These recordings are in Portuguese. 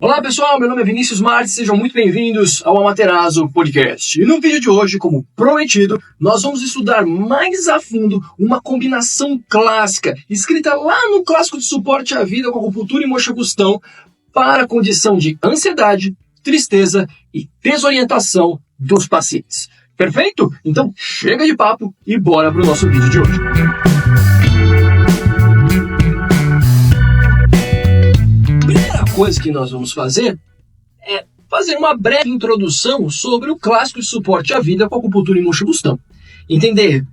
Olá pessoal, meu nome é Vinícius Martins, sejam muito bem-vindos ao Amaterasu Podcast. E no vídeo de hoje, como prometido, nós vamos estudar mais a fundo uma combinação clássica, escrita lá no clássico de suporte à vida com acupuntura e moxa-gustão, para a condição de ansiedade, tristeza e desorientação dos pacientes. Perfeito? Então chega de papo e bora para o nosso vídeo de hoje. Coisa que nós vamos fazer é fazer uma breve introdução sobre o clássico de suporte à vida com acupuntura e moxa-gustão. Entender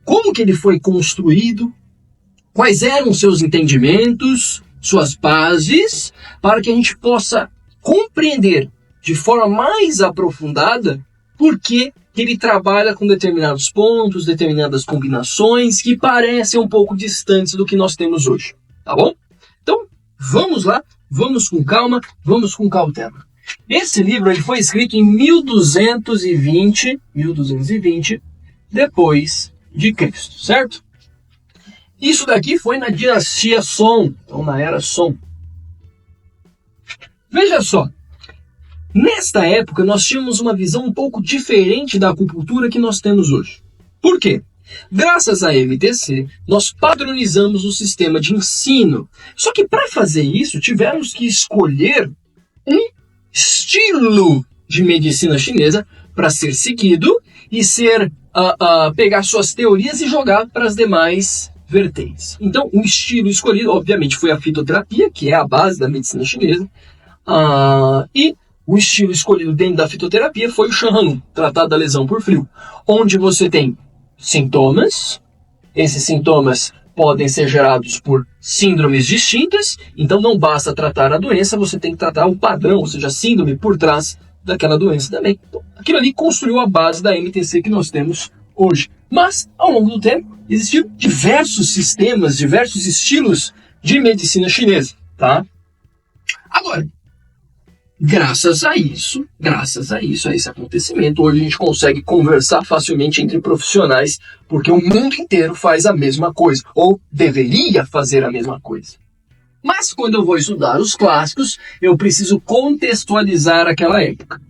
como que ele foi construído, quais eram seus entendimentos, suas bases, para que a gente possa compreender de forma mais aprofundada por que ele trabalha com determinados pontos, determinadas combinações que parecem um pouco distantes do que nós temos hoje. Tá bom? Então, vamos lá. Vamos com calma, vamos com cautela. Esse livro ele foi escrito em 1220 depois de Cristo, certo? Isso daqui foi na dinastia Song, então na era Song. Veja só, nesta época nós tínhamos uma visão um pouco diferente da acupuntura que nós temos hoje. Por quê? Graças à MTC, nós padronizamos o sistema de ensino. Só que para fazer isso, tivemos que escolher um estilo de medicina chinesa para ser seguido e pegar suas teorias e jogar para as demais vertentes. Então, o estilo escolhido, obviamente, foi a fitoterapia, que é a base da medicina chinesa, e o estilo escolhido dentro da fitoterapia foi o Shanhan, Tratado da Lesão por Frio, onde você tem sintomas. Esses sintomas podem ser gerados por síndromes distintas, então não basta tratar a doença, você tem que tratar o padrão, ou seja, a síndrome por trás daquela doença também. Então, aquilo ali construiu a base da MTC que nós temos hoje. Mas, ao longo do tempo, existiram diversos sistemas, diversos estilos de medicina chinesa, tá? Agora, graças a esse acontecimento, hoje a gente consegue conversar facilmente entre profissionais, porque o mundo inteiro faz a mesma coisa, ou deveria fazer a mesma coisa. Mas quando eu vou estudar os clássicos, eu preciso contextualizar aquela época.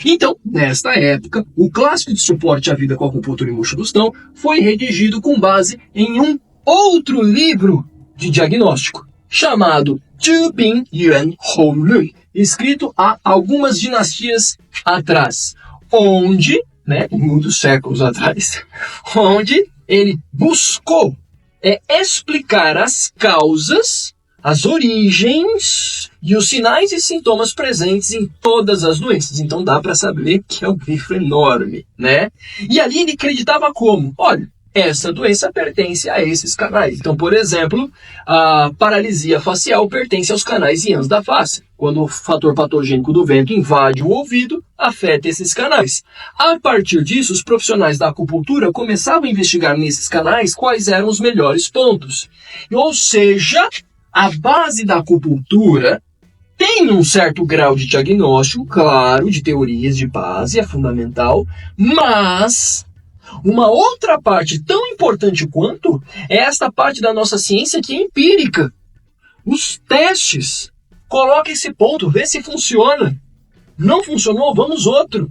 Então, nesta época, o clássico de suporte à vida com acupuntura e moxa-gustão foi redigido com base em um outro livro de diagnóstico, chamado Zhi Bing Yuan Hou Lui, escrito há algumas dinastias atrás, onde, muitos séculos atrás, onde ele buscou explicar as causas, as origens e os sinais e sintomas presentes em todas as doenças. Então dá para saber que é um livro enorme, né? E ali ele acreditava como? Olha, essa doença pertence a esses canais. Então, por exemplo, a paralisia facial pertence aos canais ians da face. Quando o fator patogênico do vento invade o ouvido, afeta esses canais. A partir disso, os profissionais da acupuntura começavam a investigar nesses canais quais eram os melhores pontos. Ou seja, a base da acupuntura tem um certo grau de diagnóstico, claro, de teorias de base, é fundamental, mas uma outra parte tão importante quanto é esta parte da nossa ciência que é empírica. Os testes. Coloca esse ponto, vê se funciona. Não funcionou, vamos outro.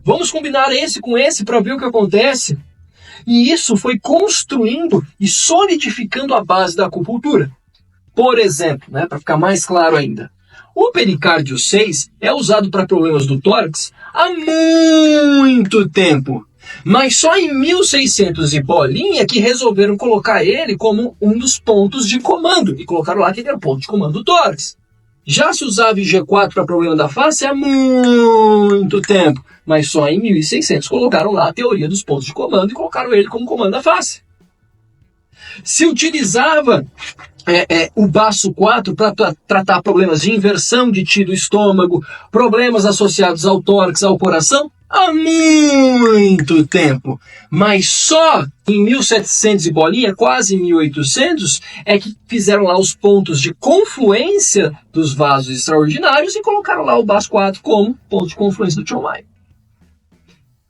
Vamos combinar esse com esse para ver o que acontece. E isso foi construindo e solidificando a base da acupuntura. Por exemplo, para ficar mais claro ainda, o pericárdio 6 é usado para problemas do tórax há muito tempo. Mas só em 1600 e bolinha que resolveram colocar ele como um dos pontos de comando. E colocaram lá que ele era o ponto de comando do tórax. Já se usava IG4 para problema da face há muito tempo. Mas só em 1600 colocaram lá a teoria dos pontos de comando e colocaram ele como comando da face. Se utilizava o baço 4 para tratar problemas de inversão de ti do estômago, problemas associados ao tórax, ao coração, há muito tempo. Mas só em 1700 e bolinha, quase 1800, é que fizeram lá os pontos de confluência dos vasos extraordinários e colocaram lá o baço 4 como ponto de confluência do Chomai.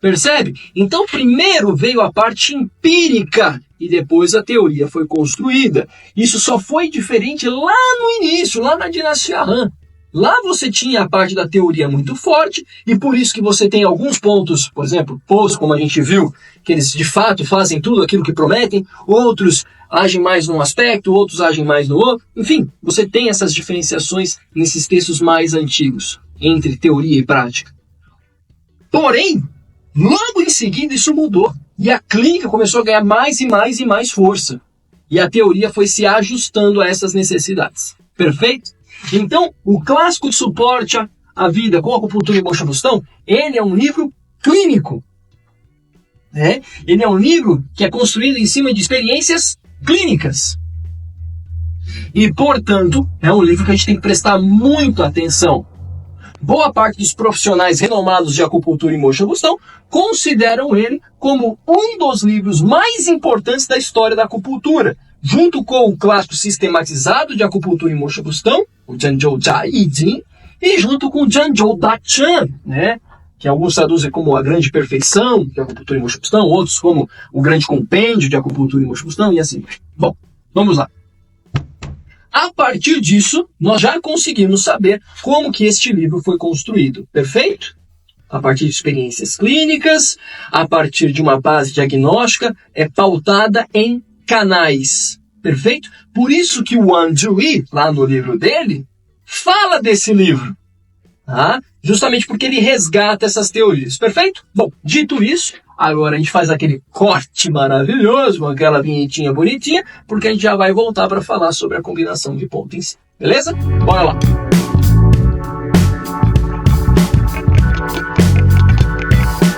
Percebe? Então primeiro veio a parte empírica e depois a teoria foi construída. Isso só foi diferente lá no início, lá na dinastia Han. Lá você tinha a parte da teoria muito forte, e por isso que você tem alguns pontos, por exemplo, como a gente viu, que eles de fato fazem tudo aquilo que prometem, outros agem mais num aspecto, outros agem mais no outro. Enfim, você tem essas diferenciações nesses textos mais antigos, entre teoria e prática. Porém, logo em seguida isso mudou, e a clínica começou a ganhar mais e mais e mais força. E a teoria foi se ajustando a essas necessidades. Perfeito? Então, o clássico de suporte à vida com acupuntura e moxa-bustão, ele é um livro clínico. Né? Ele é um livro que é construído em cima de experiências clínicas. E, portanto, é um livro que a gente tem que prestar muita atenção. Boa parte dos profissionais renomados de acupuntura e moxa-bustão consideram ele como um dos livros mais importantes da história da acupuntura, junto com o clássico sistematizado de acupuntura e moxa-bustão, o Zhenzhou Jia Yi Jin, e junto com o Zhenzhou Da Chan, né? Que alguns traduzem como a grande perfeição de acupuntura e moxa-bustão, outros como o grande compêndio de acupuntura e moxa-bustão, e assim. Bom, vamos lá. A partir disso, nós já conseguimos saber como que este livro foi construído, perfeito? A partir de experiências clínicas, a partir de uma base diagnóstica, é pautada em canais, perfeito? Por isso que o Wang Zhuyi, lá no livro dele, fala desse livro, tá? Justamente porque ele resgata essas teorias, perfeito? Bom, dito isso, agora a gente faz aquele corte maravilhoso, com aquela vinhetinha bonitinha, porque a gente já vai voltar para falar sobre a combinação de ponto em si, beleza? Bora lá!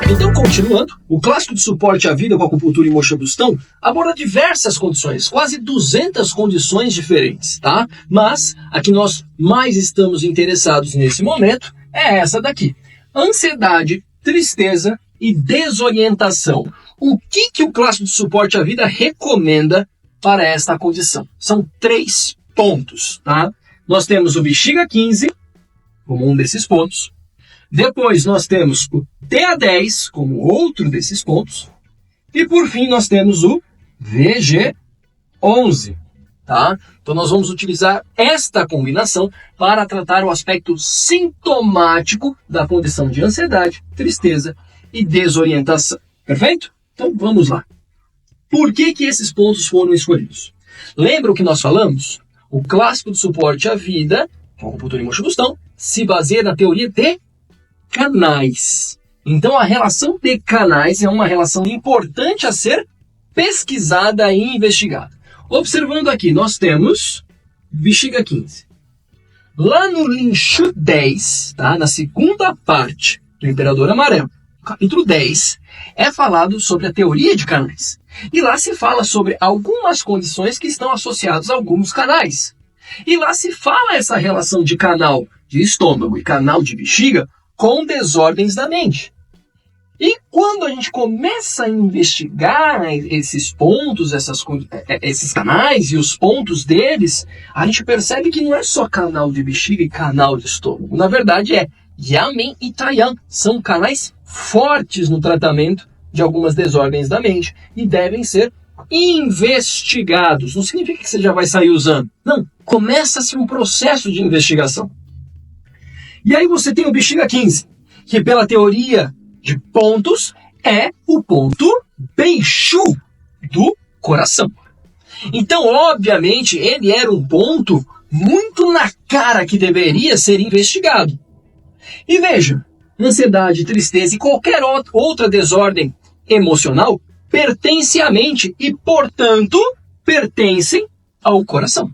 Então, continuando, o clássico de suporte à vida com acupuntura e moxa-bustão aborda diversas condições, quase 200 condições diferentes, tá? Mas a que nós mais estamos interessados nesse momento é essa daqui: ansiedade, tristeza e desorientação. O que o clássico de suporte à vida recomenda para esta condição? São 3 pontos, tá? Nós temos o Bexiga 15 como um desses pontos. Depois nós temos o TA10 como outro desses pontos. E por fim nós temos o VG11. Tá? Então nós vamos utilizar esta combinação para tratar o aspecto sintomático da condição de ansiedade, tristeza e desorientação. Perfeito? Então vamos lá. Por que esses pontos foram escolhidos? Lembra o que nós falamos? O clássico do suporte à vida, com acupuntura e moxa-bustão, se baseia na teoria de canais. Então a relação de canais é uma relação importante a ser pesquisada e investigada. Observando aqui, nós temos Bexiga 15. Lá no Linshu 10, tá? Na segunda parte do Imperador Amarelo, capítulo 10, é falado sobre a teoria de canais. E lá se fala sobre algumas condições que estão associadas a alguns canais. E lá se fala essa relação de canal de estômago e canal de bexiga com desordens da mente. E quando a gente começa a investigar esses pontos, esses canais e os pontos deles, a gente percebe que não é só canal de bexiga e canal de estômago. Na verdade é Yamen e Taiyang. São canais fortes no tratamento de algumas desordens da mente e devem ser investigados. Não significa que você já vai sair usando. Não, começa-se um processo de investigação. E aí você tem o Bexiga 15, que pela teoria de pontos é o ponto Beixu do coração. Então, obviamente, ele era um ponto muito na cara que deveria ser investigado. E veja, ansiedade, tristeza e qualquer outra desordem emocional pertence à mente e, portanto, pertencem ao coração.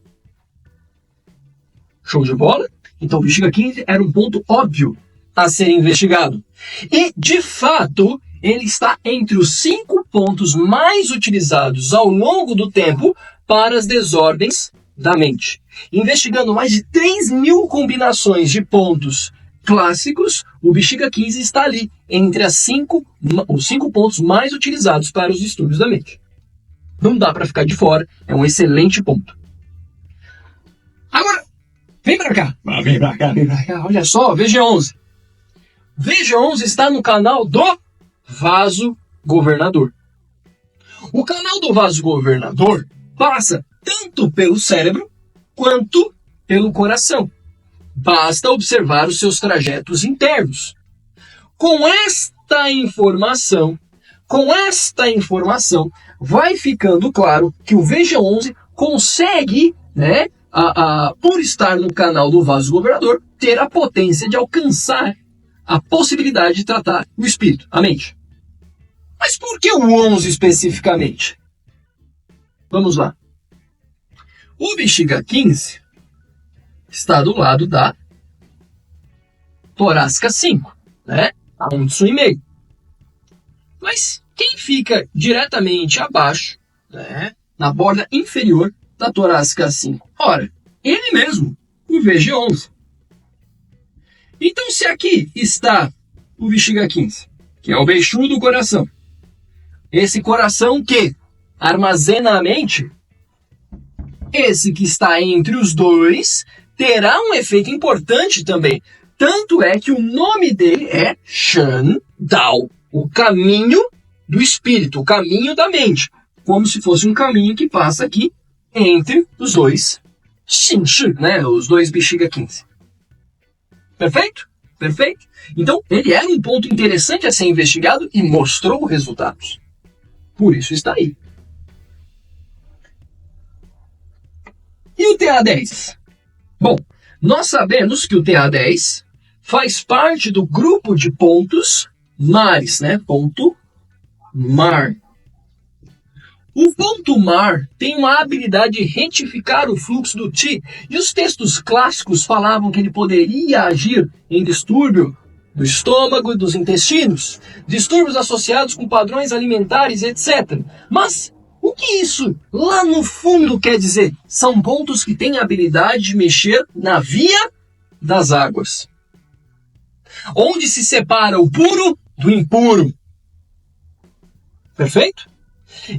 Show de bola? Então, o Bexiga 15 era um ponto óbvio a ser investigado. E, de fato, ele está entre os 5 pontos mais utilizados ao longo do tempo para as desordens da mente. Investigando mais de 3.000 combinações de pontos clássicos, o Bexiga 15 está ali, entre os 5 pontos mais utilizados para os distúrbios da mente. Não dá para ficar de fora, é um excelente ponto. Agora, vem para cá. Vem para cá. Olha só, VG11. VG11 está no canal do vaso governador. O canal do vaso governador passa tanto pelo cérebro quanto pelo coração. Basta observar os seus trajetos internos. Com esta informação, vai ficando claro que o VG11 consegue, né, por estar no canal do vasogovernador, ter a potência de alcançar a possibilidade de tratar o espírito, a mente. Mas por que o 11 especificamente? Vamos lá. O bexiga 15 está do lado da torácica 5, né? A 1,5. Mas quem fica diretamente abaixo, né, na borda inferior da torácica 5? Ora, ele mesmo, o VG11. Então, se aqui está o bexiga 15, que é o beixudo do coração, esse coração que armazena a mente, esse que está entre os dois terá um efeito importante também. Tanto é que o nome dele é Shan Dao, o caminho do espírito, o caminho da mente, como se fosse um caminho que passa aqui entre os dois Xinshi, né? Os dois bexiga 15. Perfeito? Perfeito? Então, ele era um ponto interessante a ser investigado e mostrou resultados. Por isso está aí. E o TA10? Bom, nós sabemos que o TA10 faz parte do grupo de pontos mares, né? Ponto mar. O ponto mar tem uma habilidade de retificar o fluxo do Qi, e os textos clássicos falavam que ele poderia agir em distúrbio do estômago e dos intestinos, distúrbios associados com padrões alimentares, etc. Mas o que isso lá no fundo quer dizer? São pontos que têm a habilidade de mexer na via das águas, onde se separa o puro do impuro. Perfeito?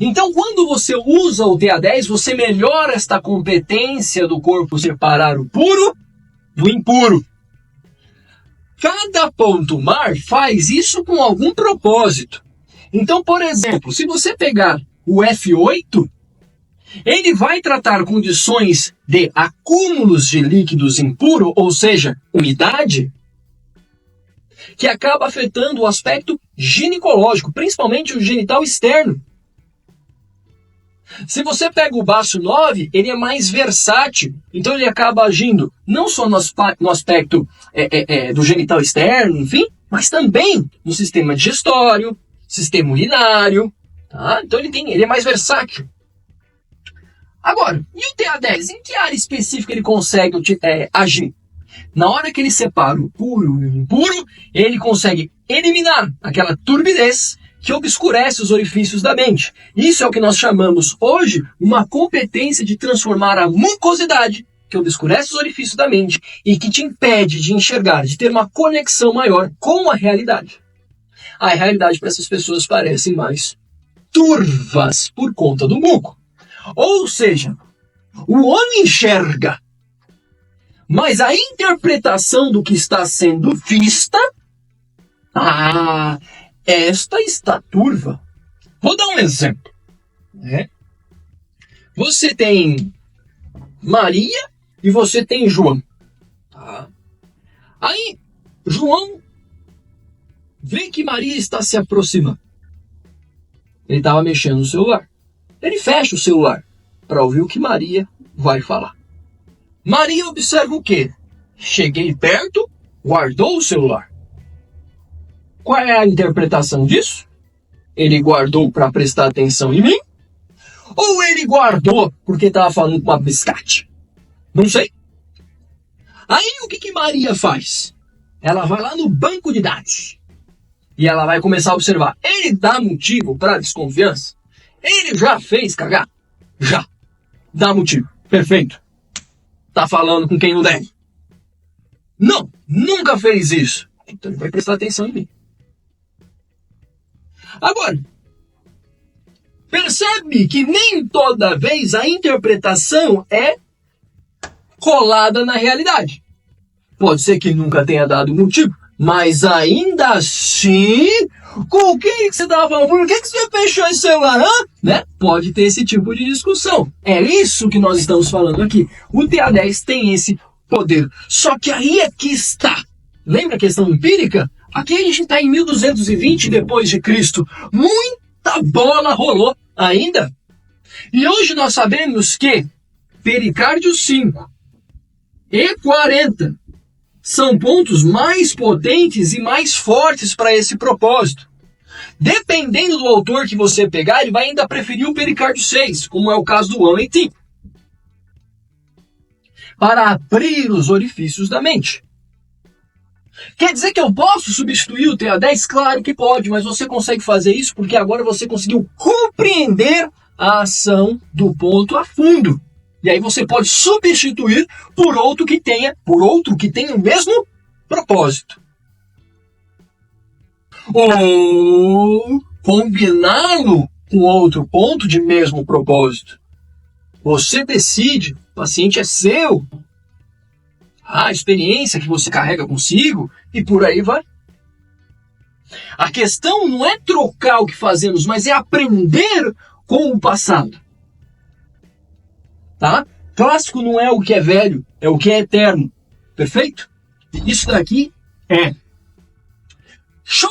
Então, quando você usa o TA10, você melhora esta competência do corpo separar o puro do impuro. Cada ponto mar faz isso com algum propósito. Então, por exemplo, se você pegar o F8, ele vai tratar condições de acúmulos de líquidos impuros, ou seja, umidade, que acaba afetando o aspecto ginecológico, principalmente o genital externo. Se você pega o baço 9, ele é mais versátil, então ele acaba agindo não só no aspecto do genital externo, enfim, mas também no sistema digestório, sistema urinário, tá? Então ele é mais versátil. Agora, e o TA10? Em que área específica ele consegue agir? Na hora que ele separa o puro e o impuro, ele consegue eliminar aquela turbidez que obscurece os orifícios da mente. Isso é o que nós chamamos hoje uma competência de transformar a mucosidade, que obscurece os orifícios da mente e que te impede de enxergar, de ter uma conexão maior com a realidade. A realidade para essas pessoas parece mais turvas por conta do muco. Ou seja, o homem enxerga, mas a interpretação do que está sendo vista, esta está turva. Vou dar um exemplo. Né? Você tem Maria e você tem João. Tá? Aí, João vê que Maria está se aproximando. Ele estava mexendo no celular. Ele fecha o celular para ouvir o que Maria vai falar. Maria observa o quê? Cheguei perto, guardou o celular. Qual é a interpretação disso? Ele guardou para prestar atenção em mim? Ou ele guardou porque estava falando com a biscate? Não sei. Aí o que Maria faz? Ela vai lá no banco de dados. E ela vai começar a observar. Ele dá motivo para desconfiança? Ele já fez cagar? Já. Dá motivo. Perfeito. Tá falando com quem não deve? Não, nunca fez isso. Então ele vai prestar atenção em mim. Agora, percebe que nem toda vez a interpretação é colada na realidade. Pode ser que nunca tenha dado motivo, mas ainda assim, com o que você estava falando? Por que você fechou esse celular? Né? Pode ter esse tipo de discussão. É isso que nós estamos falando aqui. O TA10 tem esse poder. Só que aí é que está. Lembra a questão empírica? Aqui a gente está em 1220 depois de Cristo. Muita bola rolou ainda. E hoje nós sabemos que pericárdio 5 e 40 são pontos mais potentes e mais fortes para esse propósito. Dependendo do autor que você pegar, ele vai ainda preferir o pericárdio 6, como é o caso do Wang-Ti, para abrir os orifícios da mente. Quer dizer que eu posso substituir o TA10? Claro que pode, mas você consegue fazer isso porque agora você conseguiu compreender a ação do ponto a fundo. E aí você pode substituir por outro que tenha o mesmo propósito. Ou combiná-lo com outro ponto de mesmo propósito. Você decide, o paciente é seu. A experiência que você carrega consigo e por aí vai. A questão não é trocar o que fazemos, mas é aprender com o passado. Tá? Clássico não é o que é velho, é o que é eterno. Perfeito? Isso daqui é show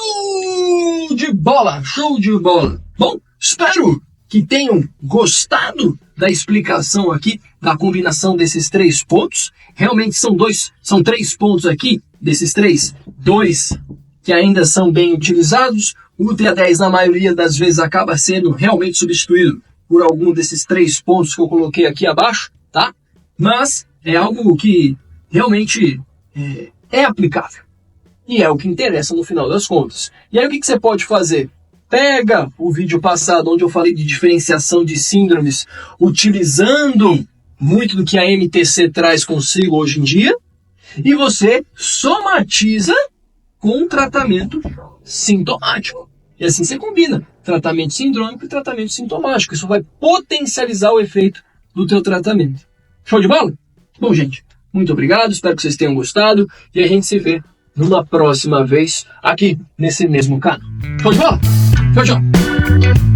de bola, show de bola. Bom, espero que tenham gostado da explicação aqui da combinação desses 3 pontos. Realmente são 3 pontos aqui, desses 3, 2 que ainda são bem utilizados. O TA10 na maioria das vezes acaba sendo realmente substituído por algum desses 3 pontos que eu coloquei aqui abaixo, tá? Mas é algo que realmente é aplicável. E é o que interessa no final das contas. E aí o que você pode fazer? Pega o vídeo passado onde eu falei de diferenciação de síndromes, utilizando muito do que a MTC traz consigo hoje em dia, e você somatiza com tratamento sintomático. E assim você combina tratamento sindrômico e tratamento sintomático. Isso vai potencializar o efeito do teu tratamento. Show de bola? Bom, gente, muito obrigado. Espero que vocês tenham gostado. E a gente se vê numa próxima vez aqui nesse mesmo canal. Show de bola? Tchau, tchau.